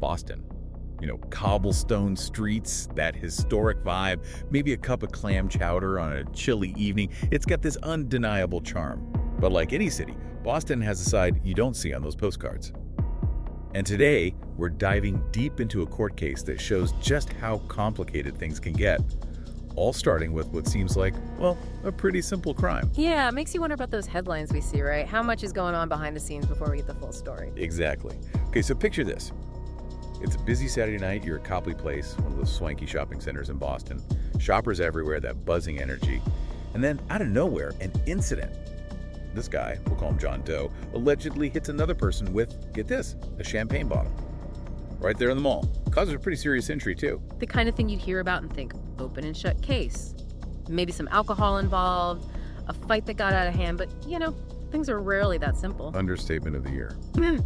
Boston. Cobblestone streets, that historic vibe, maybe a cup of clam chowder on a chilly evening. It's got this undeniable charm. But like any city, Boston has a side you don't see on those postcards. And today, we're diving deep into a court case that shows just how complicated things can get. All starting with what seems like, well, a pretty simple crime. Yeah, it makes you wonder about those headlines we see, right? How much is going on behind the scenes before we get the full story? Exactly. Okay, so picture this. It's a busy Saturday night. You're at Copley Place, one of those swanky shopping centers in Boston. Shoppers everywhere, that buzzing energy. And then, out of nowhere, an incident. This guy, we'll call him John Doe, allegedly hits another person with, get this, a champagne bottle. Right there in the mall. Causes a pretty serious injury, too. The kind of thing you'd hear about and think, open and shut case. Maybe some alcohol involved, a fight that got out of hand, but, things are rarely that simple. Understatement of the year.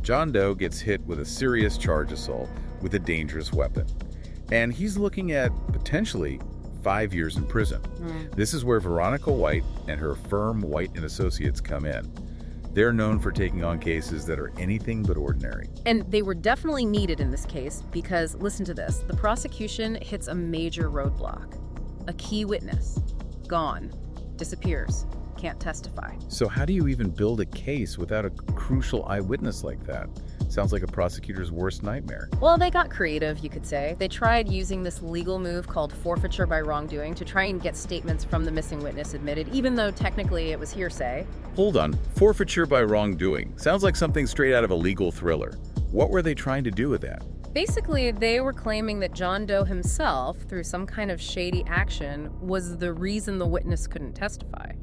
John Doe gets hit with a serious charge assault with a dangerous weapon. And he's looking at, potentially, 5 years in prison. This is where Veronica White and her firm White & Associates come in. They're known for taking on cases that are anything but ordinary. And they were definitely needed in this case because, listen to this, the prosecution hits a major roadblock. A key witness. Gone. Disappears. Can't testify. So how do you even build a case without a crucial eyewitness like that? Sounds like a prosecutor's worst nightmare. Well, they got creative, you could say. They tried using this legal move called forfeiture by wrongdoing to try and get statements from the missing witness admitted, even though technically it was hearsay. Hold on. Forfeiture by wrongdoing. Sounds like something straight out of a legal thriller. What were they trying to do with that? Basically, they were claiming that John Doe himself, through some kind of shady action, was the reason the witness couldn't testify.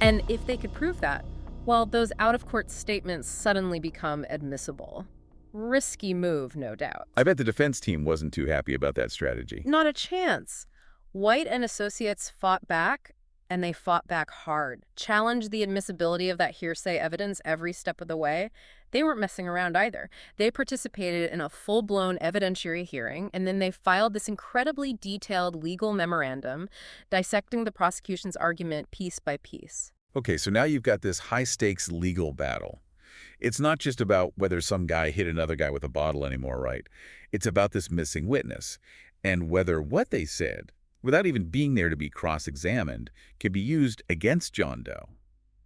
And if they could prove that, well, those out-of-court statements suddenly become admissible. Risky move, no doubt. I bet the defense team wasn't too happy about that strategy. Not a chance. White and Associates fought back, and they fought back hard. Challenged the admissibility of that hearsay evidence every step of the way. They weren't messing around either. They participated in a full-blown evidentiary hearing, and then they filed this incredibly detailed legal memorandum dissecting the prosecution's argument piece by piece. Okay, so now you've got this high-stakes legal battle. It's not just about whether some guy hit another guy with a bottle anymore, right? It's about this missing witness, and whether what they said, without even being there to be cross-examined, can be used against John Doe.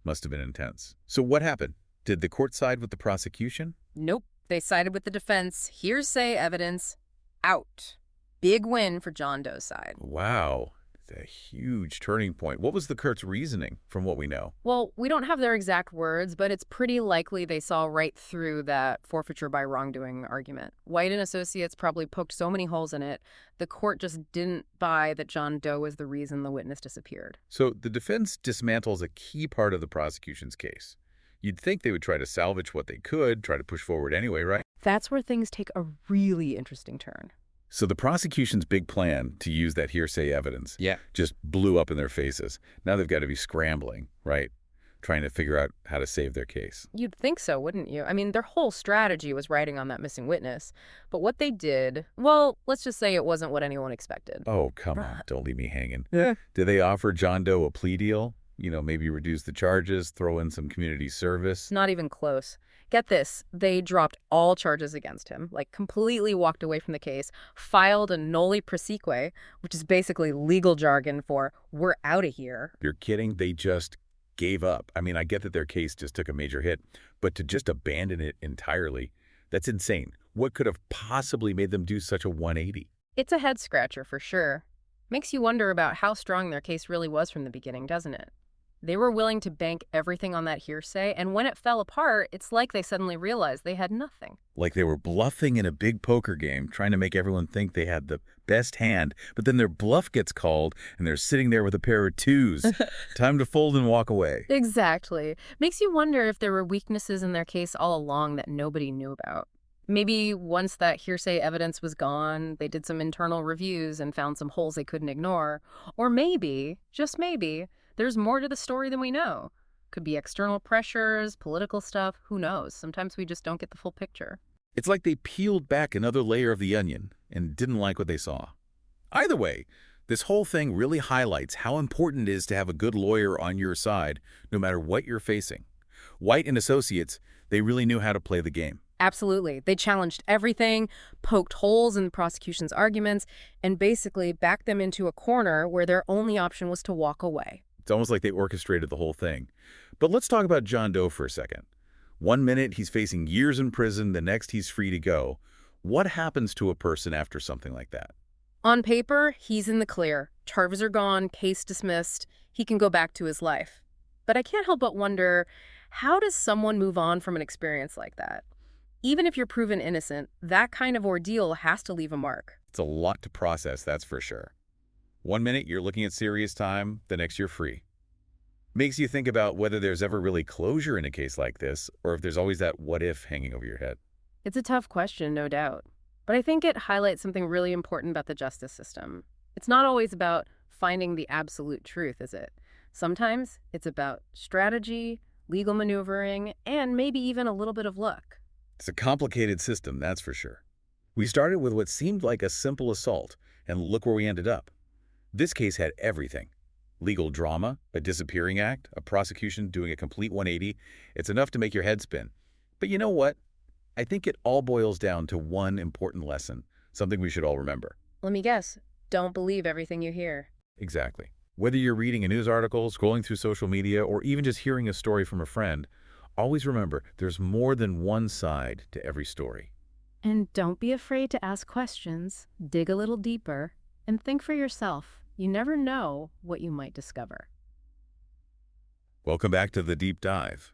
Must have been intense. So what happened? Did the court side with the prosecution? Nope. They sided with the defense. Hearsay evidence out. Big win for John Doe's side. Wow. A huge turning point. What was the court's reasoning from what we know? Well, we don't have their exact words, but it's pretty likely they saw right through that forfeiture by wrongdoing argument. White and Associates probably poked so many holes in it, the court just didn't buy that John Doe was the reason the witness disappeared. So the defense dismantles a key part of the prosecution's case. You'd think they would try to salvage what they could, try to push forward anyway, right? That's where things take a really interesting turn. So the prosecution's big plan to use that hearsay evidence just blew up in their faces. Now they've got to be scrambling, right? Trying to figure out how to save their case. You'd think so, wouldn't you? I mean, their whole strategy was riding on that missing witness. But what they did, well, let's just say it wasn't what anyone expected. Oh, come on. Don't leave me hanging. Yeah. Did they offer John Doe a plea deal? Maybe reduce the charges, throw in some community service? Not even close. Get this, they dropped all charges against him, completely walked away from the case, filed a noli prosequi, which is basically legal jargon for we're out of here. You're kidding? They just gave up. I mean, I get that their case just took a major hit, but to just abandon it entirely, that's insane. What could have possibly made them do such a 180? It's a head-scratcher for sure. Makes you wonder about how strong their case really was from the beginning, doesn't it? They were willing to bank everything on that hearsay, and when it fell apart, it's like they suddenly realized they had nothing. Like they were bluffing in a big poker game, trying to make everyone think they had the best hand, but then their bluff gets called, and they're sitting there with a pair of twos. Time to fold and walk away. Exactly. Makes you wonder if there were weaknesses in their case all along that nobody knew about. Maybe once that hearsay evidence was gone, they did some internal reviews and found some holes they couldn't ignore. Or maybe, just maybe, there's more to the story than we know. Could be external pressures, political stuff, who knows? Sometimes we just don't get the full picture. It's like they peeled back another layer of the onion and didn't like what they saw. Either way, this whole thing really highlights how important it is to have a good lawyer on your side, no matter what you're facing. White and Associates, they really knew how to play the game. Absolutely. They challenged everything, poked holes in the prosecution's arguments, and basically backed them into a corner where their only option was to walk away. It's almost like they orchestrated the whole thing. But let's talk about John Doe for a second. One minute he's facing years in prison, the next he's free to go. What happens to a person after something like that? On paper, he's in the clear. Charges are gone, case dismissed. He can go back to his life. But I can't help but wonder, how does someone move on from an experience like that? Even if you're proven innocent, that kind of ordeal has to leave a mark. It's a lot to process, that's for sure. One minute you're looking at serious time, the next you're free. Makes you think about whether there's ever really closure in a case like this, or if there's always that what if hanging over your head. It's a tough question, no doubt. But I think it highlights something really important about the justice system. It's not always about finding the absolute truth, is it? Sometimes it's about strategy, legal maneuvering, and maybe even a little bit of luck. It's a complicated system, that's for sure. We started with what seemed like a simple assault, and look where we ended up. This case had everything. Legal drama, a disappearing act, a prosecution doing a complete 180. It's enough to make your head spin. But you know what? I think it all boils down to one important lesson, something we should all remember. Let me guess. Don't believe everything you hear. Exactly. Whether you're reading a news article, scrolling through social media, or even just hearing a story from a friend, always remember there's more than one side to every story. And don't be afraid to ask questions, dig a little deeper, and think for yourself. You never know what you might discover. Welcome back to The Deep Dive.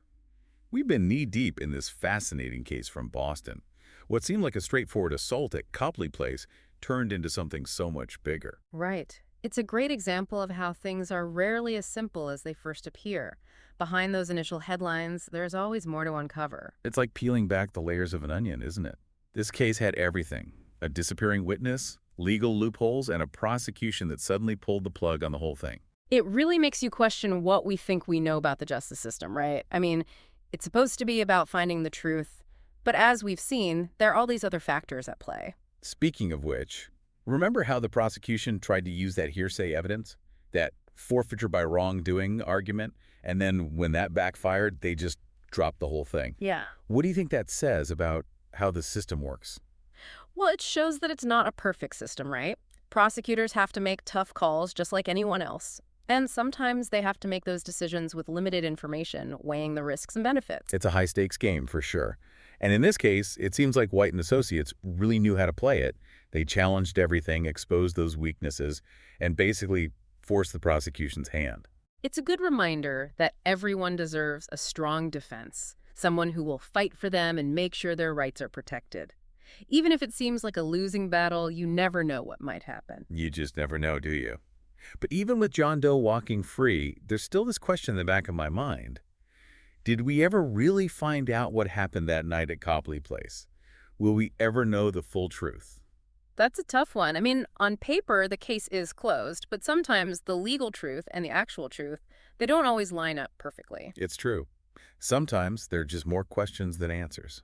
We've been knee-deep in this fascinating case from Boston. What seemed like a straightforward assault at Copley Place turned into something so much bigger. Right. It's a great example of how things are rarely as simple as they first appear. Behind those initial headlines, there's always more to uncover. It's like peeling back the layers of an onion, isn't it? This case had everything. A disappearing witness, legal loopholes, and a prosecution that suddenly pulled the plug on the whole thing. It really makes you question what we think we know about the justice system, right? I mean, it's supposed to be about finding the truth, but as we've seen, there are all these other factors at play. Speaking of which, remember how the prosecution tried to use that hearsay evidence? That forfeiture by wrongdoing argument? And then when that backfired, they just dropped the whole thing. Yeah. What do you think that says about how the system works? Well, it shows that it's not a perfect system, right? Prosecutors have to make tough calls just like anyone else. And sometimes they have to make those decisions with limited information, weighing the risks and benefits. It's a high-stakes game, for sure. And in this case, it seems like White and Associates really knew how to play it. They challenged everything, exposed those weaknesses, and basically forced the prosecution's hand. It's a good reminder that everyone deserves a strong defense, someone who will fight for them and make sure their rights are protected. Even if it seems like a losing battle, you never know what might happen. You just never know, do you? But even with John Doe walking free, there's still this question in the back of my mind. Did we ever really find out what happened that night at Copley Place? Will we ever know the full truth? That's a tough one. I mean, on paper, the case is closed, but sometimes the legal truth and the actual truth, they don't always line up perfectly. It's true. Sometimes there are just more questions than answers.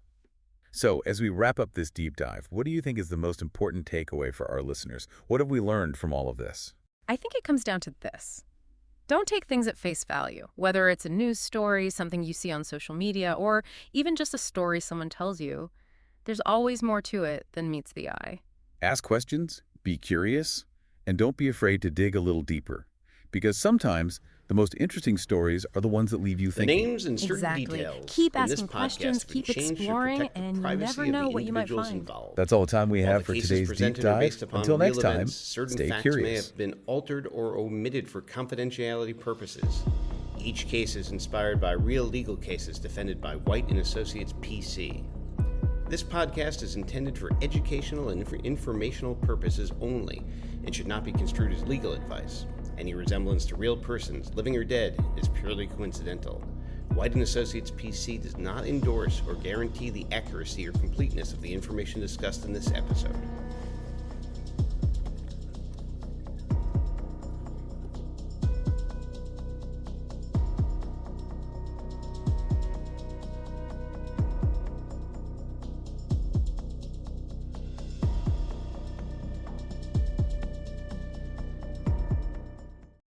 So, as we wrap up this deep dive, what do you think is the most important takeaway for our listeners? What have we learned from all of this? I think it comes down to this. Don't take things at face value, whether it's a news story, something you see on social media, or even just a story someone tells you. There's always more to it than meets the eye. Ask questions, be curious, and don't be afraid to dig a little deeper. Because sometimes the most interesting stories are the ones that leave you The thinking. names and certain Exactly. details Keep in this asking podcast questions, have been keep changed to exploring, protect the and you privacy never of know the what you might individuals find. involved. That's all the time we While have the for cases today's deep presented are based dive. upon Until next real time, events, certain stay facts may curious. have been altered or omitted for confidentiality purposes. Each case is inspired by real legal cases defended by White and Associates PC. This podcast is intended for educational and informational purposes only and should not be construed as legal advice. Any resemblance to real persons, living or dead, is purely coincidental. White and Associates PC does not endorse or guarantee the accuracy or completeness of the information discussed in this episode.